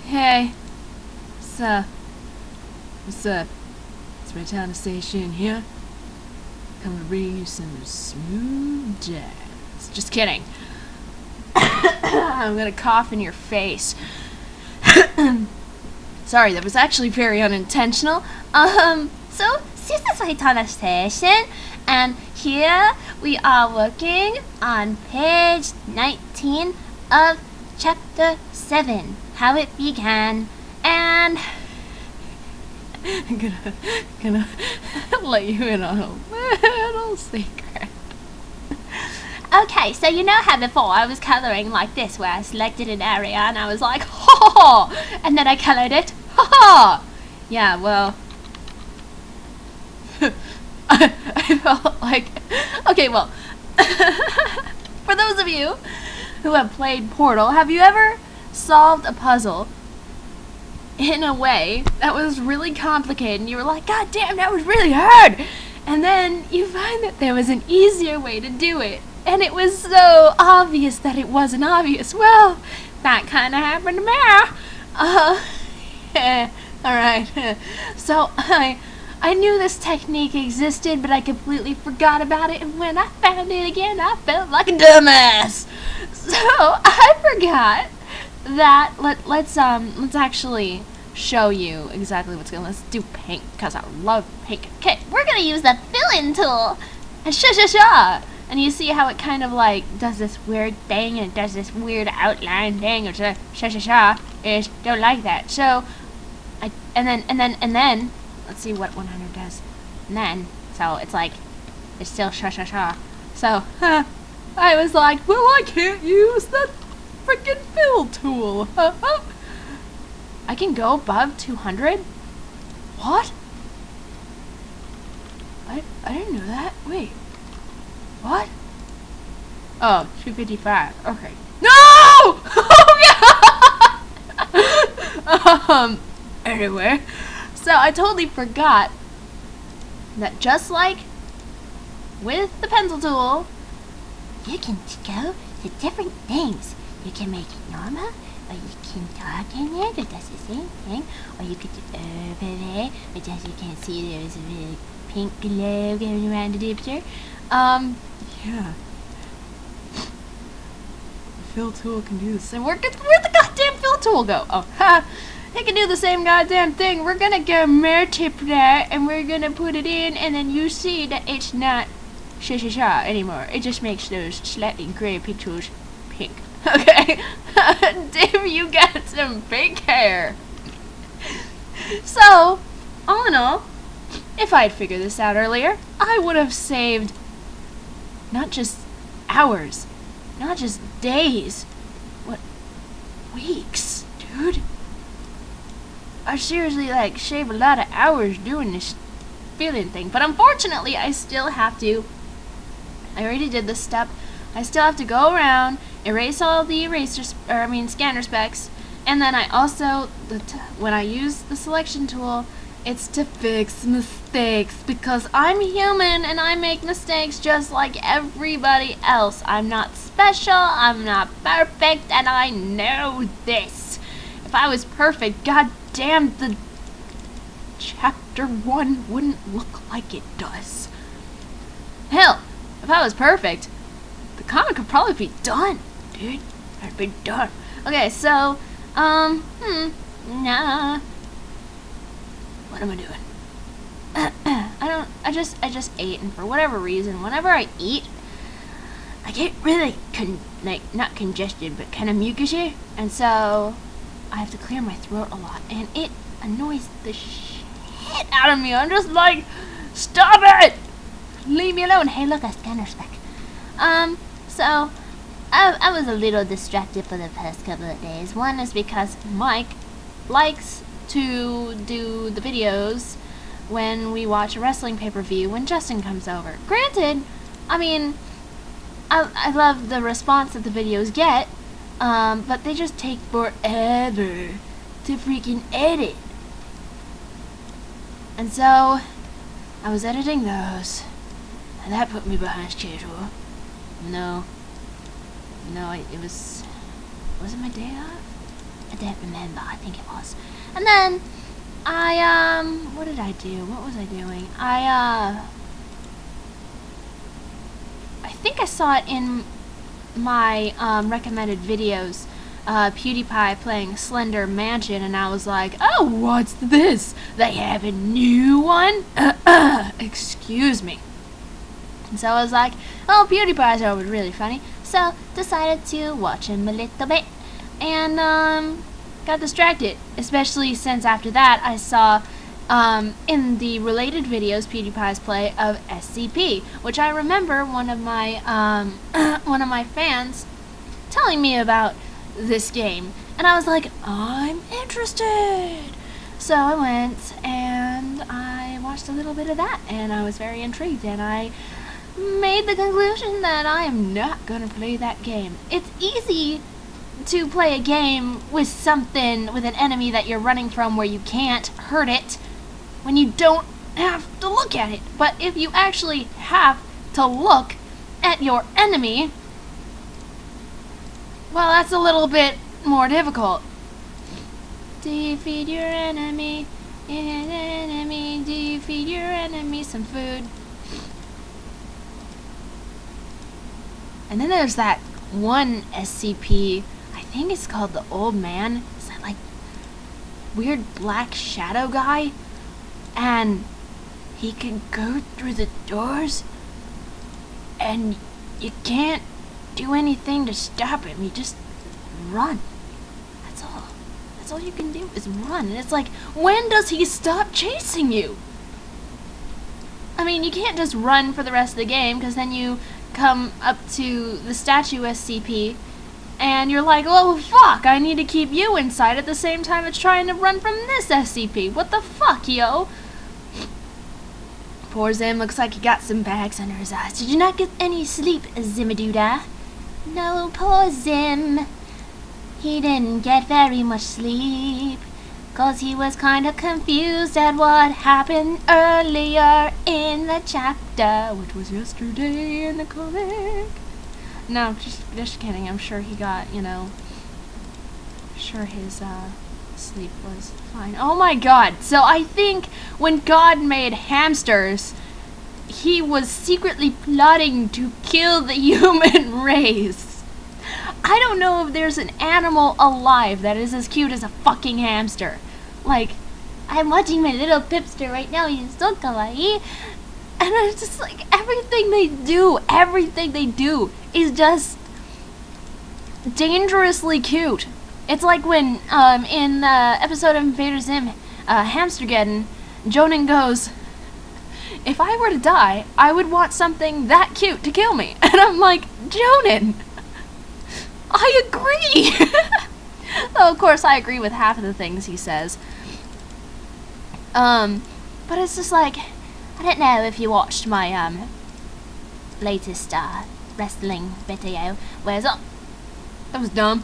Hey, what's up? What's up? It's Reitanna Says here. Come to bring you some smooth jazz. Just kidding. I'm gonna cough in your face. Sorry, that was actually very unintentional. So this is Reitanna Says, and here we are working on page 19 of chapter 7, How It Began, and I'm gonna let you in on a little secret. okay, so you know how before I was coloring like this, where I selected an area and I was like, ha ha, and then I colored it, ha ha. Yeah, well, I felt like, okay, well, for those of you who have played Portal, have you ever solved a puzzle in a way that was really complicated and you were like, God damn, that was really hard, and then you find that there was an easier way to do it and it was so obvious that it wasn't obvious? Well, that kind of happened to me. Alright, so I knew this technique existed, but I completely forgot about it, and when I found it again, I felt like a dumbass. So I forgot that. Let's actually show you exactly what's going on. Let's do pink, because I love pink. Okay, We're gonna use the fill-in tool. and sha. And you see how it kind of like does this weird thing, and it does this weird outline thing, or sha. Is don't like that. So and then let's see what 100 does. And then so it's like it's still sha. So I was like, well, I can't use that freaking fill tool. I can go above 200? What? I didn't know that. Wait. What? Oh, 255. Okay. No! Oh, God! Anyway. So I totally forgot that just like with the pencil tool, You can go to different things. You can make it normal, or you can darken it, it does the same thing, or you could do overlay, which as you can see there's a really pink glow going around the picture. yeah. The fill tool can do the same. Where'd the goddamn fill tool go? Oh, ha! It can do the same goddamn thing. We're gonna go multiply, and we're gonna put it in, and then you see that it's not sha anymore. It just makes those slightly gray pixels pink. Okay? Damn, you got some pink hair. So, all in all, if I had figured this out earlier, I would have saved not just hours, not just days, what, weeks, dude. I seriously, like, shave a lot of hours doing this feeling thing. But unfortunately, I still have to, I already did this step, I still have to go around, erase all the scanner specs, and then I also, when I use the selection tool, it's to fix mistakes, because I'm human and I make mistakes just like everybody else. I'm not special, I'm not perfect, and I know this. If I was perfect, god damn, the chapter 1 wouldn't look like it does. Hell, if I was perfect, the comic could probably be done, dude. I'd be done. Okay, so, nah. What am I doing? I just ate, and for whatever reason, whenever I eat, I get really, not congested, but kind of mucusy, and so I have to clear my throat a lot, and it annoys the shit out of me. I'm just like, stop it! Leave me alone. Hey, look, a scanner spec. So, I was a little distracted for the past couple of days. One is because Mike likes to do the videos when we watch a wrestling pay-per-view when Justin comes over. Granted, I mean, I love the response that the videos get, but they just take forever. to freaking edit. And so, I was editing those, and that put me behind schedule. No, it was it my day off? I don't remember, I think it was. And then, what did I do? What was I doing? I think I saw it in my, recommended videos, PewDiePie playing Slender Mansion, and I was like, oh, what's this? They have a new one? Excuse me. And so I was like, oh, PewDiePie's always really funny, so decided to watch him a little bit, and, got distracted, especially since after that I saw, in the related videos PewDiePie's play of SCP, which I remember one of my fans telling me about this game, and I was like, I'm interested. So I went and I watched a little bit of that, and I was very intrigued, and I made the conclusion that I am not gonna play that game. It's easy to play a game with something, with an enemy that you're running from where you can't hurt it when you don't have to look at it. But if you actually have to look at your enemy, well, that's a little bit more difficult. Defeat your enemy, defeat your enemy some food. And then there's that one SCP, I think it's called the Old Man. Is that like weird black shadow guy? And he can go through the doors and you can't do anything to stop him. You just run. That's all. That's all you can do is run. And it's like, when does he stop chasing you? I mean, you can't just run for the rest of the game, because then you come up to the statue SCP and you're like, oh fuck, I need to keep you inside at the same time it's trying to run from this SCP. What the fuck, yo? Poor Zim looks like he got some bags under his eyes. Did you not get any sleep, Zimaduda? No, poor Zim. He didn't get very much sleep, 'cause he was kind of confused at what happened earlier in the chapter, which was yesterday in the comic. No, just kidding. I'm sure he got, sure his sleep was fine. Oh my god. So I think when God made hamsters, he was secretly plotting to kill the human race. I don't know if there's an animal alive that is as cute as a fucking hamster. Like, I'm watching my little pipster right now. He's so kawaii. and it's just like everything they do is just dangerously cute. It's like when in the episode of Invader Zim, Hamstergeddon, Jonan goes, if I were to die, I would want something that cute to kill me. And I'm like, Jonan, I agree. Though of course I agree with half of the things he says. But it's just like, I don't know if you watched my latest wrestling video, where that was dumb.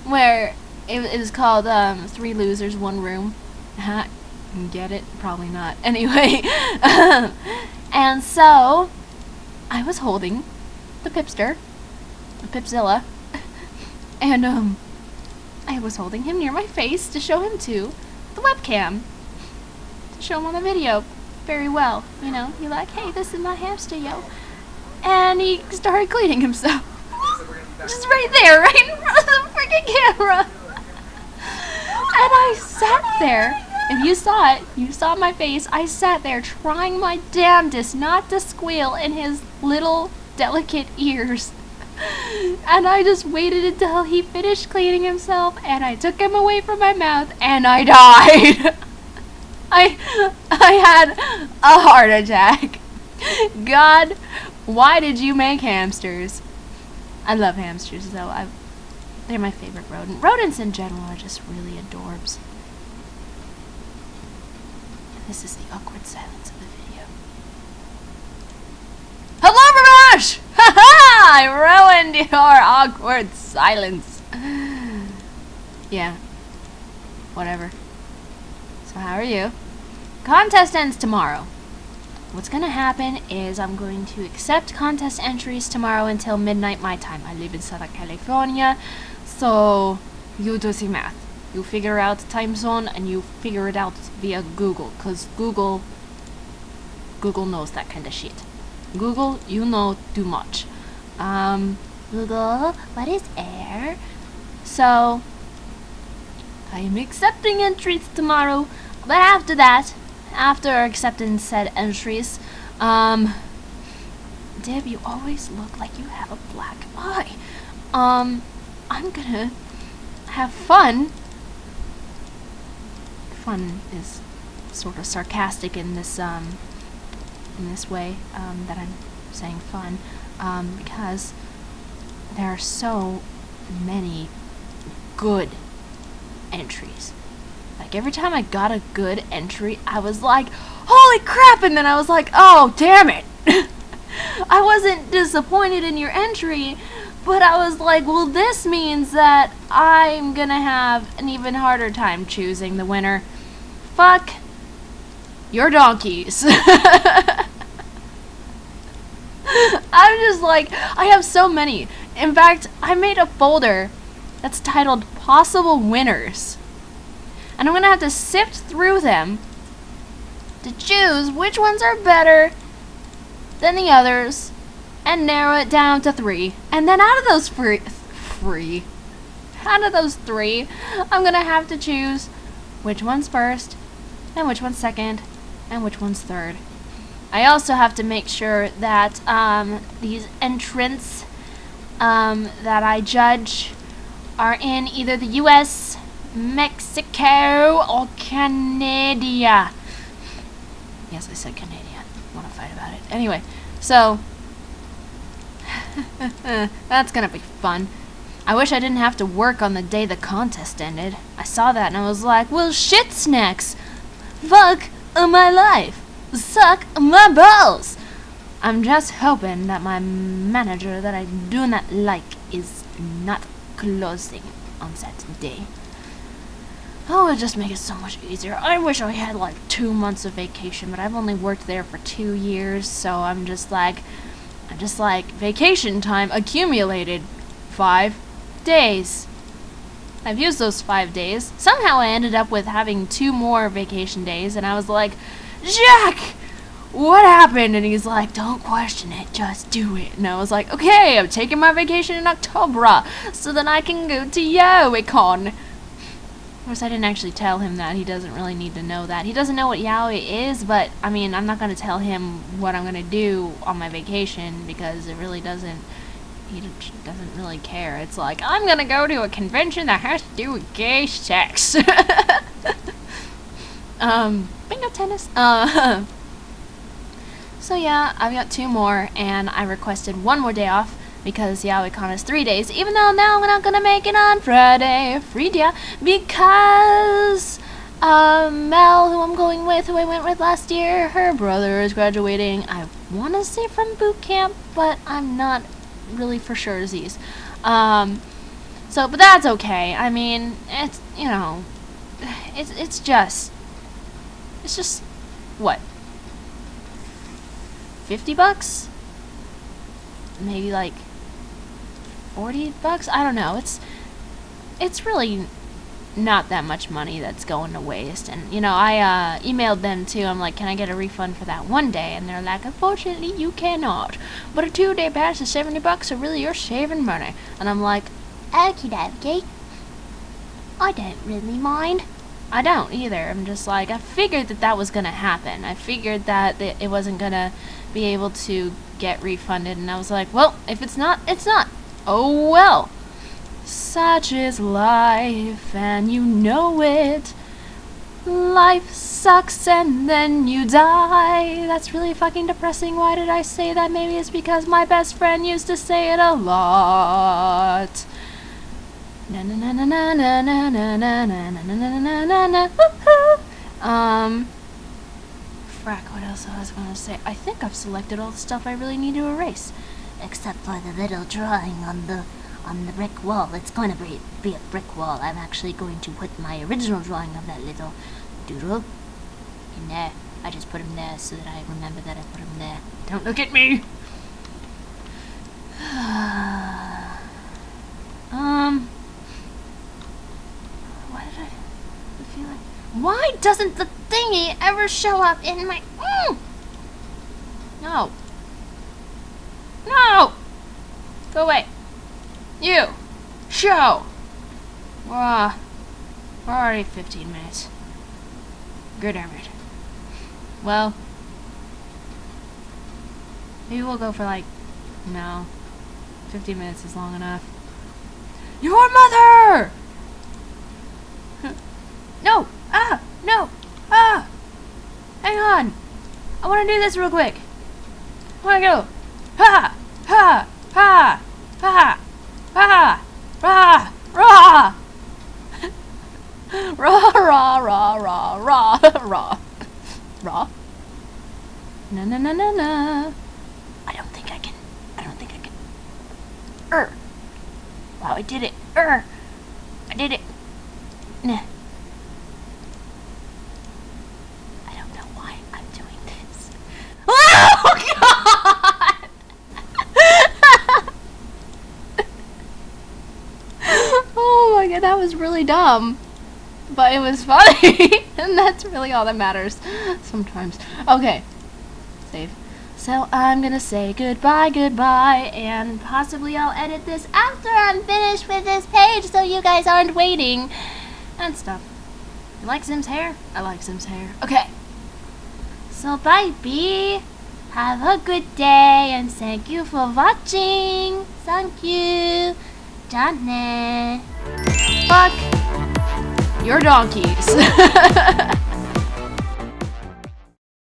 Where it was called 3 Losers, 1 Room. Get it? Probably not. Anyway, and so I was holding the Pipster, the Pipzilla, and I was holding him near my face to show him to the webcam, to show him on the video very well. He like, hey, this is my hamster, yo. And he started cleaning himself. Just right there, right in front of the freaking camera. And I sat there. If you saw it, you saw my face. I sat there trying my damnedest not to squeal in his little delicate ears. And I just waited until he finished cleaning himself, and I took him away from my mouth, and I died. I had a heart attack. God, why did you make hamsters? I love hamsters, though. They're my favorite rodent. Rodents in general are just really adorbs. And this is the awkward silence of the video. Hello, Ramash! Ha-ha! I ruined your awkward silence. Yeah. Whatever. So how are you? Contest ends tomorrow. What's gonna happen is I'm going to accept contest entries tomorrow until midnight my time. I live in Southern California, so you do the math. You figure out the time zone and you figure it out via Google, cause Google knows that kind of shit. Google, you know too much. Google, what is air? So I am accepting entries tomorrow, but after that, after accepting said entries, Deb, you always look like you have a black eye. I'm gonna have fun. Fun is sort of sarcastic in this way, that I'm saying fun, because there are so many good entries. Like, every time I got a good entry, I was like, holy crap, and then I was like, oh, damn it. I wasn't disappointed in your entry, but I was like, well, this means that I'm gonna have an even harder time choosing the winner. Fuck your donkeys. I'm just like, I have so many. In fact, I made a folder that's titled Possible Winners. And I'm gonna have to sift through them to choose which ones are better than the others and narrow it down to 3. And then out of those out of those 3, I'm gonna have to choose which one's first, and which one's second, and which one's third. I also have to make sure that these entrants that I judge are in either the US, Mexico, or Canada. Yes, I said Canadian. I want to fight about it. Anyway, so that's gonna be fun. I wish I didn't have to work on the day the contest ended. I saw that and I was like, well, shit snacks. Fuck my life. Suck my balls. I'm just hoping that my manager that I do not like is not closing on Saturday. Oh, it'd just make it so much easier. I wish I had like 2 months of vacation, but I've only worked there for 2 years, so I'm just like vacation time accumulated 5 days. I've used those 5 days. Somehow I ended up with having 2 more vacation days, and I was like, Jack, what happened? And he's like, don't question it, just do it. And I was like, okay, I'm taking my vacation in October, so then I can go to YahwehCon. Of course, I didn't actually tell him that. He doesn't really need to know that. He doesn't know what Yahweh is, but, I mean, I'm not going to tell him what I'm going to do on my vacation, because it really doesn't, he doesn't really care. It's like, I'm going to go to a convention that has to do with gay sex. Bingo tennis. So yeah, I've got 2 more, and I requested 1 more day off, because YahwehCon is 3 days, even though now we're not gonna make it on Friday, because Mel, who I'm going with, who I went with last year, her brother is graduating, I want to say from boot camp, but I'm not really for sure, Z's. So, but that's okay. I mean, it's, you know, it's just, what, $50? Maybe like $40? I don't know. It's really not that much money that's going to waste. And, you know, I emailed them too. I'm like, can I get a refund for that 1 day? And they're like, unfortunately, you cannot. But a 2-day pass is $70, so really you're saving money. And I'm like, okie dokie. I don't really mind. I don't either. I'm just like, I figured that was going to happen. I figured that it wasn't going to be able to get refunded. And I was like, well, if it's not, it's not. Oh well. Such is life, and you know it. Life sucks and then you die. That's really fucking depressing. Why did I say that? Maybe it's because my best friend used to say it a lot. Na na na na na na na na na na na na na na na. Frack, what else I was gonna say? I think I've selected all the stuff I really need to erase. Except for the little drawing on the on the brick wall. It's going to be a brick wall. I'm actually going to put my original drawing of that little doodle in there. I just put him there so that I remember that I put him there. Don't look at me. Why did I feel like... Why doesn't the thingy ever show up in my... No. No! Go away. You! Show! We're already 15 minutes. Good, Emmett. Well, maybe we'll go for no. 15 minutes is long enough. Your mother! No! No! Hang on! I want to do this real quick. I want to go. Ha! Ha! Ha! Ha! Ha! Rah! Rah! Rah! Rah! Rah! Rah! Rah! Rah! Rah! Na na na na na. I don't think I can. Wow, I did it. I did it. Nah. I don't know why I'm doing this. Oh God! Oh my God, that was really dumb. But it was funny. And that's really all that matters sometimes. Okay. Save. So I'm gonna say goodbye, and possibly I'll edit this after I'm finished with this page so you guys aren't waiting and stuff. You like Sim's hair? I like Sim's hair. Okay. So bye, B. Have a good day and thank you for watching. Thank you. Johnny. Fuck your donkeys.